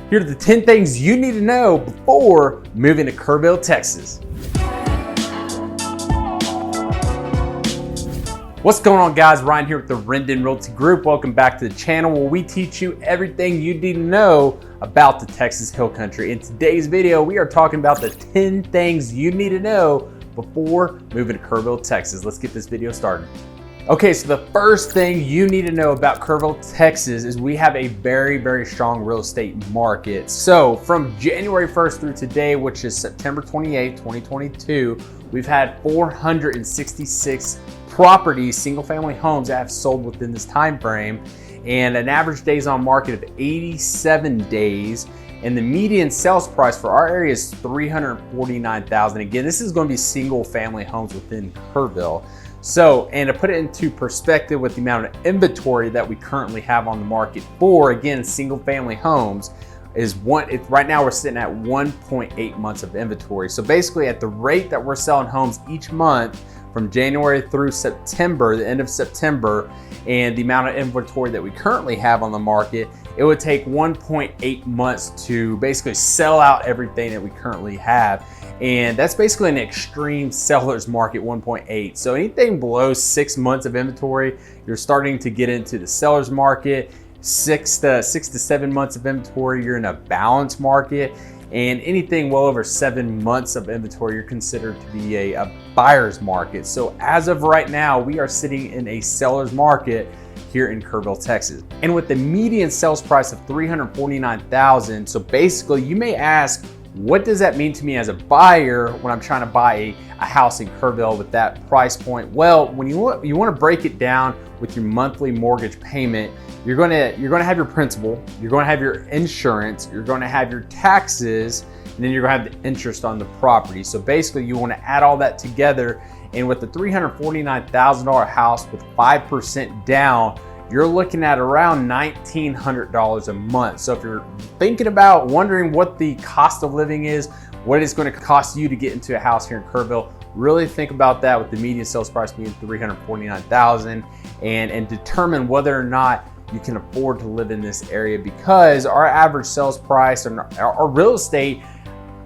Here are the 10 things you need to know before moving to Kerrville, Texas. What's going on, guys? Ryan here with the Rendon Realty Group. Welcome back to the channel where we teach you everything you need to know about the Texas Hill Country. In today's video, we are talking about the 10 things you need to know before moving to Kerrville, Texas. Let's get this video started. Okay, so the first thing you need to know about Kerrville, Texas is we have a very strong real estate market. So from January 1st through today, which is September 28, 2022, we've had 466 properties, single family homes that have sold within this time frame, and an average days on market of 87 days. And the median sales price for our area is $349,000. Again, this is going to be single family homes within Kerrville. So, and to put it into perspective with the amount of inventory that we currently have on the market for, again, single family homes, right now we're sitting at 1.8 months of inventory. So basically at the rate that we're selling homes each month from January through September, the end of September, and the amount of inventory that we currently have on the market, it would take 1.8 months to basically sell out everything that we currently have. And that's basically an extreme seller's market, 1.8. So anything below 6 months of inventory, you're starting to get into the seller's market. 6 to 7 months of inventory, you're in a balanced market. And anything well over 7 months of inventory, you're considered to be a buyer's market. So as of right now, we are sitting in a seller's market here in Kerrville, Texas. And with the median sales price of $349,000, so basically you may ask, what does that mean to me as a buyer when I'm trying to buy a house in Kerrville with that price point? Well, when you want to break it down with your monthly mortgage payment, you're going to have your principal, you're going to have your insurance, you're going to have your taxes, and then you're going to have the interest on the property. So basically you want to add all that together, and with the $349,000 house with 5% down, you're looking at around $1,900 a month. So if you're thinking about wondering what the cost of living is, what it's going to cost you to get into a house here in Kerrville, really think about that with the median sales price being $349,000 and determine whether or not you can afford to live in this area, because our average sales price and our real estate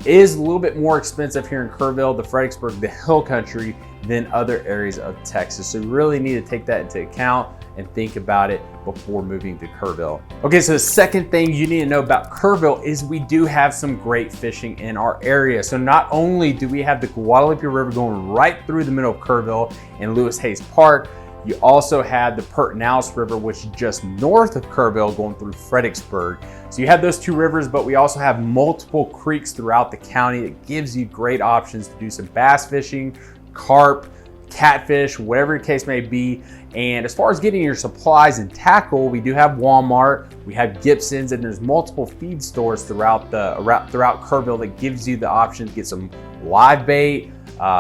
is a little bit more expensive here in Kerrville, the Fredericksburg, the Hill Country, than other areas of Texas. So you really need to take that into account and think about it before moving to Kerrville. Okay, so the second thing you need to know about Kerrville is we do have some great fishing in our area. So not only do we have the Guadalupe River going right through the middle of Kerrville and Lewis Hayes Park, you also have the Pertinalis River, which is just north of Kerrville going through Fredericksburg. So you have those two rivers, but we also have multiple creeks throughout the county that gives you great options to do some bass fishing, carp, catfish, whatever the case may be. And as far as getting your supplies and tackle, we do have Walmart, we have Gibson's, and there's multiple feed stores throughout Kerrville that gives you the option to get some live bait,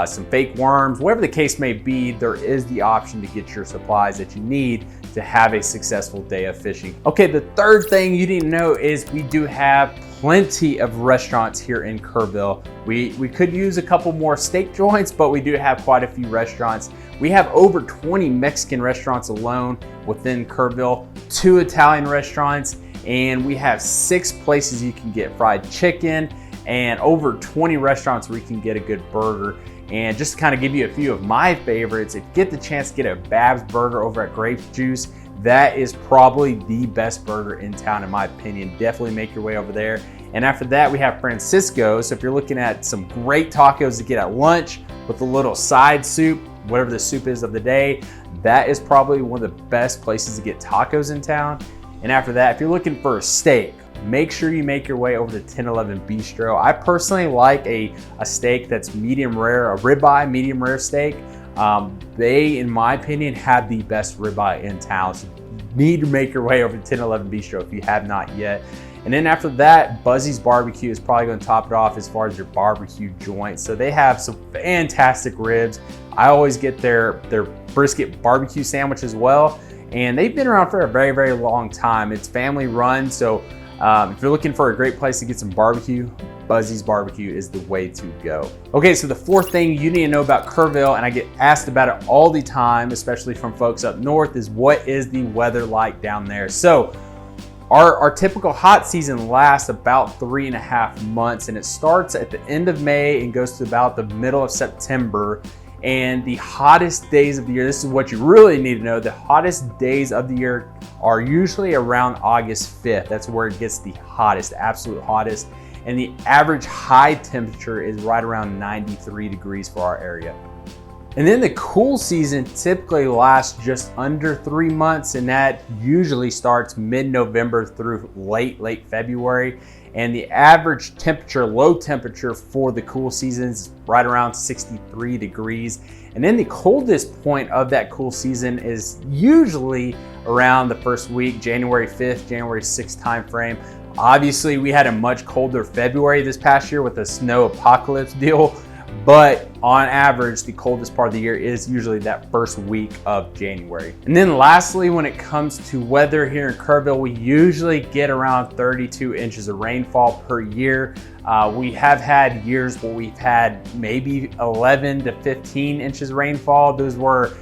some fake worms, whatever the case may be. There is the option to get your supplies that you need to have a successful day of fishing. Okay, the third thing you need to know is we do have plenty of restaurants here in Kerrville. We could use a couple more steak joints, but we do have quite a few restaurants. We have over 20 Mexican restaurants alone within Kerrville, 2 Italian restaurants, and we have 6 places you can get fried chicken, and over 20 restaurants where you can get a good burger. And just to kind of give you a few of my favorites, if you get the chance to get a Bab's Burger over at Grape Juice, that is probably the best burger in town in my opinion. Definitely make your way over there. And after that, we have Francisco's. So if you're looking at some great tacos to get at lunch with a little side soup, whatever the soup is of the day, that is probably one of the best places to get tacos in town. And after that, if you're looking for a steak, make sure you make your way over to 1011 Bistro. I personally like a steak that's medium rare, a ribeye medium rare steak. They, in my opinion, have the best ribeye in town. So you need to make your way over to 1011 Bistro if you have not yet. And then after that, Buzzy's Barbecue is probably going to top it off as far as your barbecue joint. So they have some fantastic ribs. I always get their brisket barbecue sandwich as well. And they've been around for a very long time. It's family run. So if you're looking for a great place to get some barbecue, Buzzy's Barbecue is the way to go. Okay, so the fourth thing you need to know about Kerrville, and I get asked about it all the time, especially from folks up north, is what is the weather like down there? So Our typical hot season lasts about 3.5 months, and it starts at the end of May and goes to about the middle of September. And the hottest days of the year, this is what you really need to know, the hottest days of the year are usually around August 5th. That's where it gets the hottest, absolute hottest. And the average high temperature is right around 93 degrees for our area. And then the cool season typically lasts just under 3 months, and that usually starts mid-November through late February. And the average temperature, low temperature for the cool season is right around 63 degrees. And then the coldest point of that cool season is usually around the first week, January 5th, January 6th timeframe. Obviously, we had a much colder February this past year with the snow apocalypse deal. But on average, the coldest part of the year is usually that first week of January. And then lastly, when it comes to weather here in Kerrville, we usually get around 32 inches of rainfall per year. We have had years where we've had maybe 11 to 15 inches of rainfall. Those were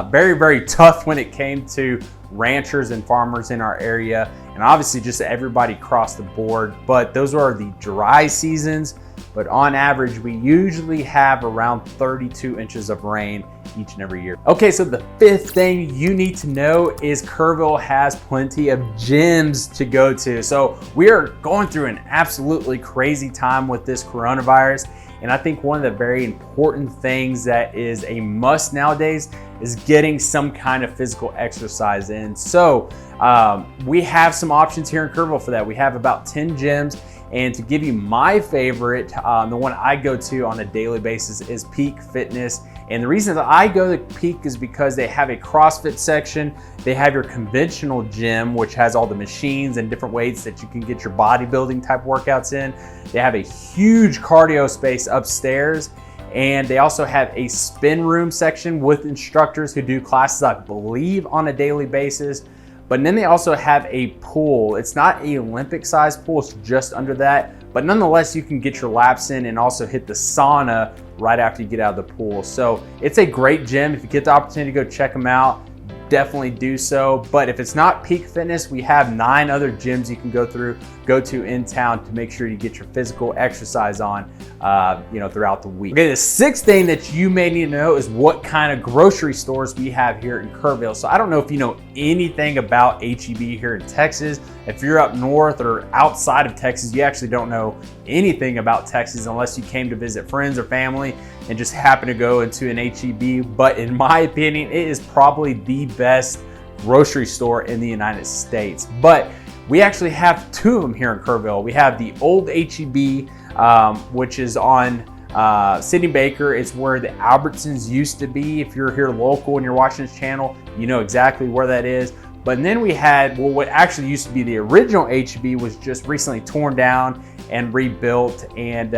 very, very tough when it came to ranchers and farmers in our area, and obviously just everybody across the board. But those are the dry seasons. But on average, we usually have around 32 inches of rain each and every year. Okay, so the fifth thing you need to know is Kerrville has plenty of gyms to go to. So we are going through an absolutely crazy time with this coronavirus. And I think one of the very important things that is a must nowadays is getting some kind of physical exercise in. So we have some options here in Kerrville for that. We have about 10 gyms. And to give you my favorite, the one I go to on a daily basis is Peak Fitness. And the reason that I go to Peak is because they have a CrossFit section. They have your conventional gym, which has all the machines and different weights that you can get your bodybuilding type workouts in. They have a huge cardio space upstairs. And they also have a spin room section with instructors who do classes, I believe, on a daily basis. But then they also have a pool. It's not an Olympic sized pool, it's just under that. But nonetheless, you can get your laps in and also hit the sauna right after you get out of the pool. So it's a great gym. If you get the opportunity to go check them out, definitely do so. But if it's not Peak Fitness, we have 9 other gyms you can go to in town to make sure you get your physical exercise on throughout the week. Okay, the sixth thing that you may need to know is what kind of grocery stores we have here in Kerrville. So I don't know if you know anything about H-E-B here in Texas. If you're up north or outside of Texas, you actually don't know anything about Texas unless you came to visit friends or family and just happen to go into an H-E-B. But in my opinion, it is probably the best grocery store in the United States. But we actually have 2 of them here in Kerrville. We have the old H-E-B, which is on Sidney Baker. It's where the Albertsons used to be. If you're here local and you're watching this channel, you know exactly where that is. But then we had, well, what actually used to be the original H-E-B was just recently torn down and rebuilt, and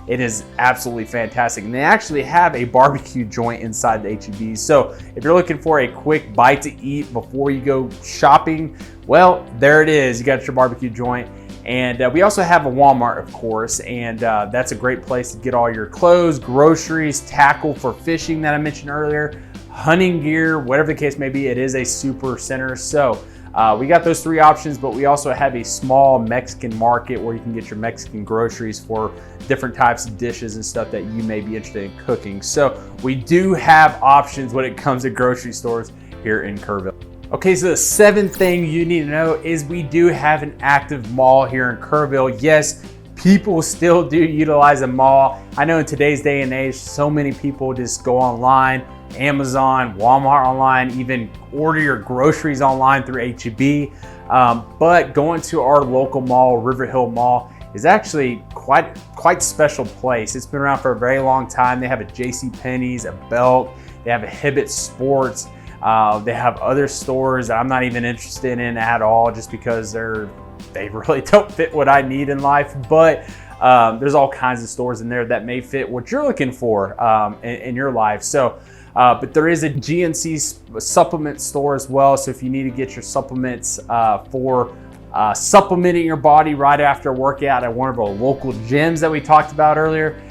it is absolutely fantastic. And they actually have a barbecue joint inside the H-E-B. So if you're looking for a quick bite to eat before you go shopping, well, there it is. You got your barbecue joint. And we also have a Walmart, of course, and that's a great place to get all your clothes, groceries, tackle for fishing that I mentioned earlier, hunting gear, whatever the case may be. It is a super center. So we got those 3 options, but we also have a small Mexican market where you can get your Mexican groceries for different types of dishes and stuff that you may be interested in cooking. So we do have options when it comes to grocery stores here in Kerrville. Okay, so the 7th thing you need to know is we do have an active mall here in Kerrville. Yes, people still do utilize a mall. I know in today's day and age, so many people just go online, Amazon, Walmart online, even order your groceries online through H-E-B. But going to our local mall, River Hill Mall, is actually quite special place. It's been around for a very long time. They have a JCPenney's, a Belk, they have a Hibbett Sports. They have other stores that I'm not even interested in at all, just because they really don't fit what I need in life. But there's all kinds of stores in there that may fit what you're looking for in your life. So, but there is a GNC supplement store as well. So if you need to get your supplements for supplementing your body right after a workout at one of our local gyms that we talked about earlier,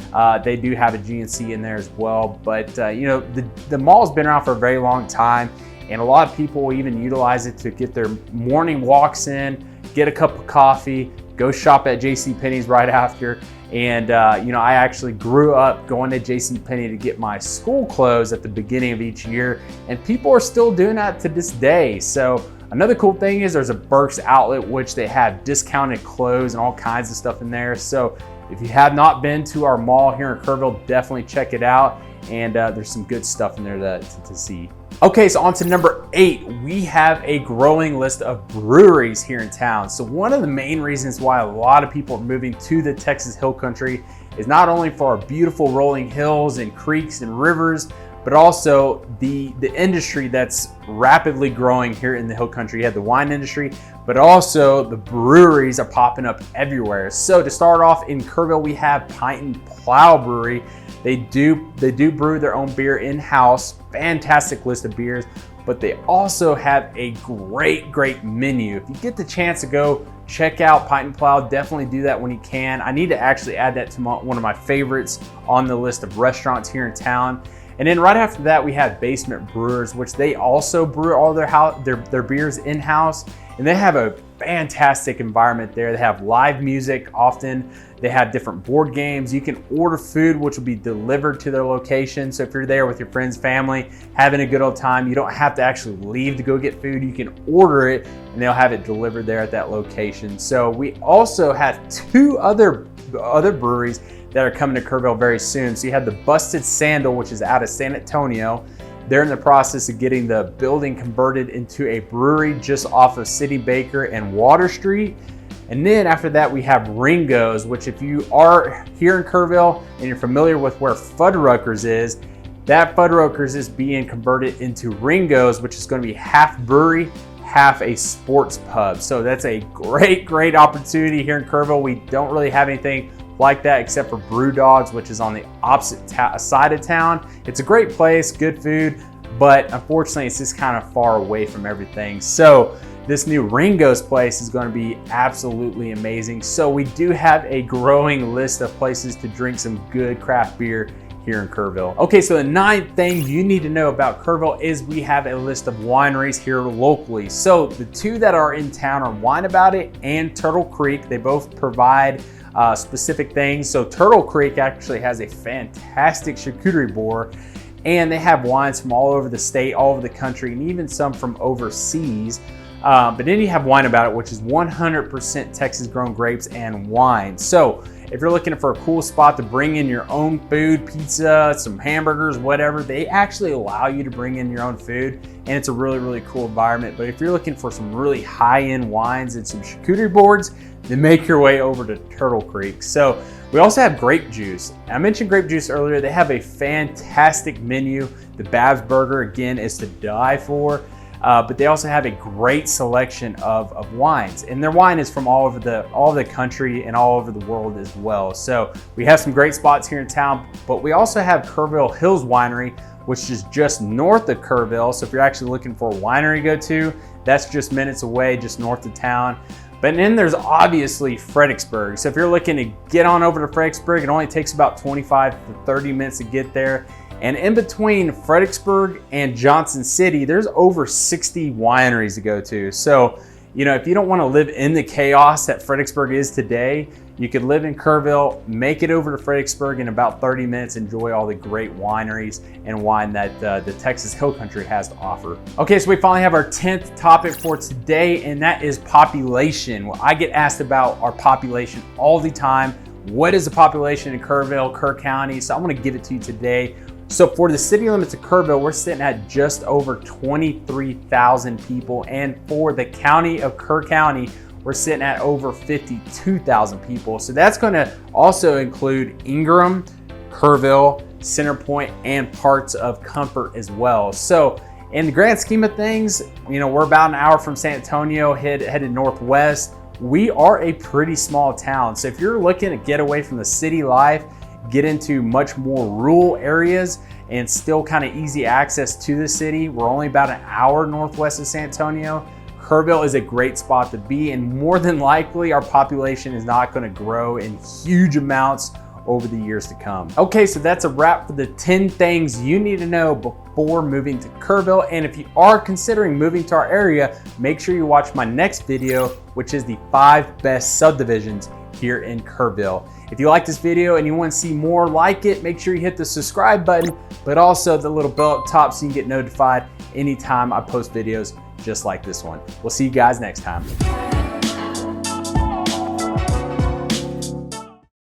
they do have a GNC in there as well. But the mall's been around for a very long time, and a lot of people even utilize it to get their morning walks in, get a cup of coffee, go shop at JCPenney's right after. And I actually grew up going to JCPenney to get my school clothes at the beginning of each year, and people are still doing that to this day. So another cool thing is there's a Burke's outlet, which they have discounted clothes and all kinds of stuff in there. So if you have not been to our mall here in Kerrville, definitely check it out. And there's some good stuff in there to see. Okay, so on to number 8, we have a growing list of breweries here in town. So one of the main reasons why a lot of people are moving to the Texas Hill Country is not only for our beautiful rolling hills and creeks and rivers, but also the industry that's rapidly growing here in the Hill Country. You have the wine industry, but also the breweries are popping up everywhere. So to start off in Kerrville, we have Pint and Plow Brewery. They do brew their own beer in-house, fantastic list of beers, but they also have a great menu. If you get the chance to go check out Pint and Plow, definitely do that when you can. I need to actually add that to one of my favorites on the list of restaurants here in town. And then right after that, we have Basement Brewers, which they also brew all their beers in-house, and they have a fantastic environment there. They have live music often. They have different board games. You can order food, which will be delivered to their location. So if you're there with your friends, family, having a good old time, you don't have to actually leave to go get food. You can order it and they'll have it delivered there at that location. So we also have 2 other breweries that are coming to Kerrville very soon. So you have the Busted Sandal, which is out of San Antonio. They're in the process of getting the building converted into a brewery just off of City Baker and Water Street. And then after that, we have Ringo's, which if you are here in Kerrville and you're familiar with where Fuddruckers is, that Fuddruckers is being converted into Ringo's, which is going to be half brewery, half a sports pub. So that's a great opportunity here in Kerrville. We don't really have anything like that except for Brew Dogs, which is on the opposite side of town. It's a great place, good food, but unfortunately it's just kind of far away from everything. So this new Ringo's place is going to be absolutely amazing. So we do have a growing list of places to drink some good craft beer here in Kerrville. Okay, so the 9th thing you need to know about Kerrville is we have a list of wineries here locally. So the 2 that are in town are Wine About It and Turtle Creek. They both provide specific things. So Turtle Creek actually has a fantastic charcuterie board, and they have wines from all over the state, all over the country, and even some from overseas. But then you have Wine About It, which is 100% Texas grown grapes and wine. So if you're looking for a cool spot to bring in your own food, pizza, some hamburgers, whatever, they actually allow you to bring in your own food, and it's a really cool environment. But if you're looking for some really high-end wines and some charcuterie boards, then make your way over to Turtle Creek. So we also have grape juice. I mentioned grape juice earlier. They have a fantastic menu. The Babs Burger, again, is to die for. But they also have a great selection of wines, and their wine is from all over the country and all over the world as well. So we have some great spots here in town, but we also have Kerrville Hills Winery, which is just north of Kerrville. So if you're actually looking for a winery to go to, that's just minutes away, just north of town. But then there's obviously Fredericksburg. So if you're looking to get on over to Fredericksburg, it only takes about 25 to 30 minutes to get there. And in between Fredericksburg and Johnson City, there's over 60 wineries to go to. So, if you don't want to live in the chaos that Fredericksburg is today, you could live in Kerrville, make it over to Fredericksburg in about 30 minutes, enjoy all the great wineries and wine that the Texas Hill Country has to offer. Okay, so we finally have our 10th topic for today, and that is population. Well, I get asked about our population all the time. What is the population in Kerrville, Kerr County? So I'm going to give it to you today. So for the city limits of Kerrville, we're sitting at just over 23,000 people. And for the county of Kerr County, we're sitting at over 52,000 people. So that's going to also include Ingram, Kerrville, Center Point, and parts of Comfort as well. So in the grand scheme of things, we're about an hour from San Antonio, headed northwest. We are a pretty small town. So if you're looking to get away from the city life, get into much more rural areas and still kind of easy access to the city, we're only about an hour northwest of San Antonio. Kerrville is a great spot to be, and more than likely our population is not going to grow in huge amounts over the years to come. Okay, so that's a wrap for the 10 things you need to know before moving to Kerrville. And if you are considering moving to our area, make sure you watch my next video, which is the 5 best subdivisions here in Kerrville. If you like this video and you want to see more like it, make sure you hit the subscribe button, but also the little bell up top so you can get notified anytime I post videos just like this one. We'll see you guys next time.